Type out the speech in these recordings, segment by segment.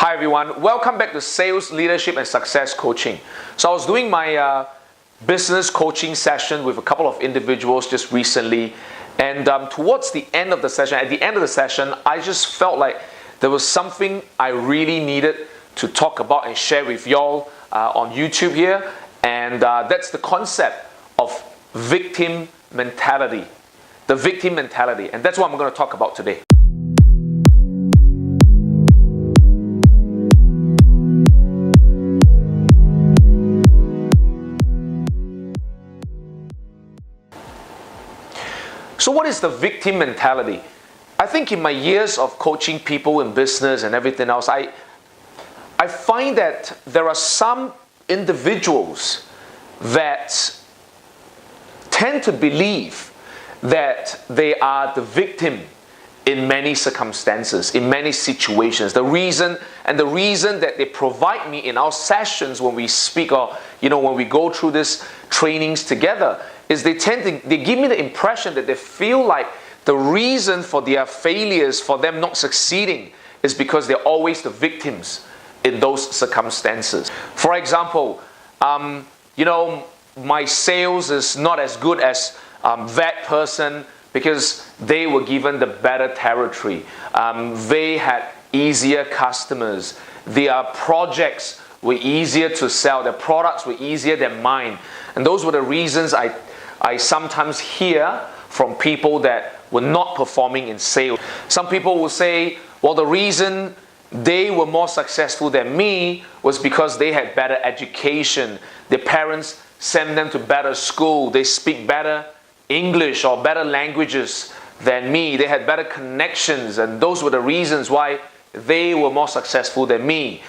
Hi everyone, welcome back to Sales, Leadership and Success Coaching. So I was doing my business coaching session with a couple of individuals just recently, and towards the end of the session, I just felt like there was something I really needed to talk about and share with y'all on YouTube here, and that's the concept of victim mentality. The victim mentality, and that's what I'm going to talk about today. So what is the victim mentality? I think in my years of coaching people in business and everything else, I find that there are some individuals that tend to believe that they are the victim in many circumstances, in many situations. The reason that they provide me in our sessions when we speak, or when we go through these trainings together, is they give me the impression that they feel like the reason for their failures, for them not succeeding, is because they're always the victims in those circumstances. For example, my sales is not as good as that person because they were given the better territory. They had easier customers. Their projects were easier to sell. Their products were easier than mine. And those were the reasons I sometimes hear from people that were not performing in sales. Some people will say, well, the reason they were more successful than me was because they had better education. Their parents sent them to better school. They speak better English or better languages than me. They had better connections, and those were the reasons why they were more successful than me.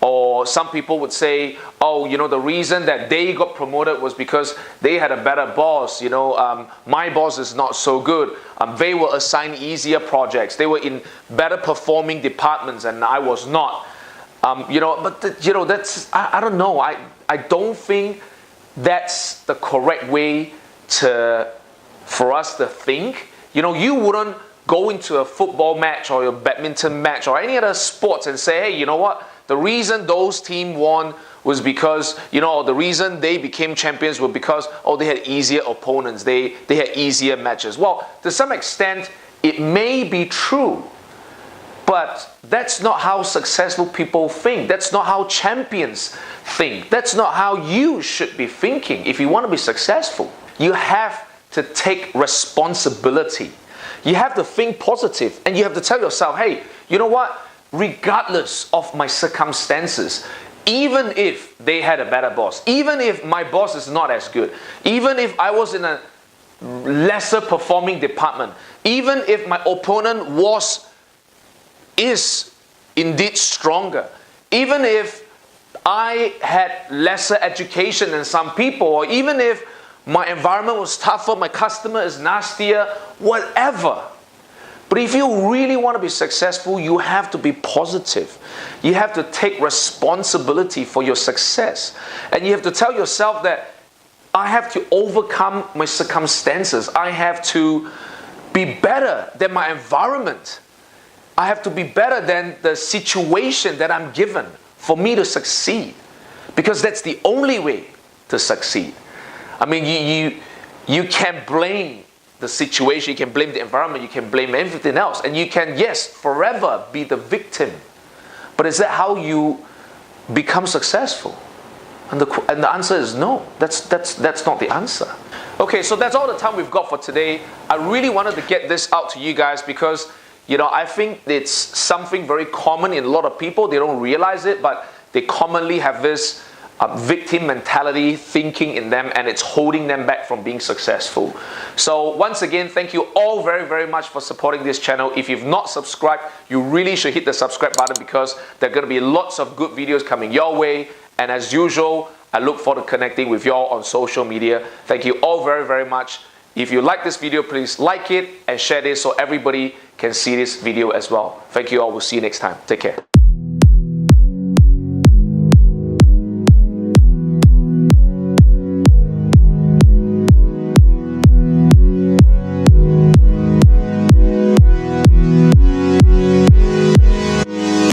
Or some people would say, oh, the reason that they got promoted was because they had a better boss. My boss is not so good. They were assigned easier projects. They were in better performing departments and I was not. That's, I don't know. I don't think that's the correct way for us to think. You wouldn't go into a football match or a badminton match or any other sports and say, hey, you know what? The reason those team won was because, the reason they became champions was because, they had easier opponents. They had easier matches. Well, to some extent, it may be true, but that's not how successful people think. That's not how champions think. That's not how you should be thinking. If you want to be successful, you have to take responsibility. You have to think positive, and you have to tell yourself, hey, you know what? Regardless of my circumstances, even if they had a better boss, even if my boss is not as good, even if I was in a lesser performing department, even if my opponent is indeed stronger, even if I had lesser education than some people, or even if my environment was tougher, my customer is nastier, whatever. But if you really want to be successful, you have to be positive. You have to take responsibility for your success. And you have to tell yourself that I have to overcome my circumstances. I have to be better than my environment. I have to be better than the situation that I'm given for me to succeed. Because that's the only way to succeed. I mean, you can blame the situation, you can blame the environment, you can blame everything else, and you can, yes, forever be the victim. But is that how you become successful? And the answer is no. That's not the answer. Okay, so that's all the time we've got for today. I really wanted to get this out to you guys because I think it's something very common in a lot of people. They don't realize it, but they commonly have this victim mentality thinking in them, and it's holding them back from being successful. So once again, thank you all very, very much for supporting this channel. If you've not subscribed, you really should hit the subscribe button because there are going to be lots of good videos coming your way. And as usual, I look forward to connecting with y'all on social media. Thank you all very, very much. If you like this video, please like it and share this so everybody can see this video as well. Thank you all. We'll see you next time. Take care.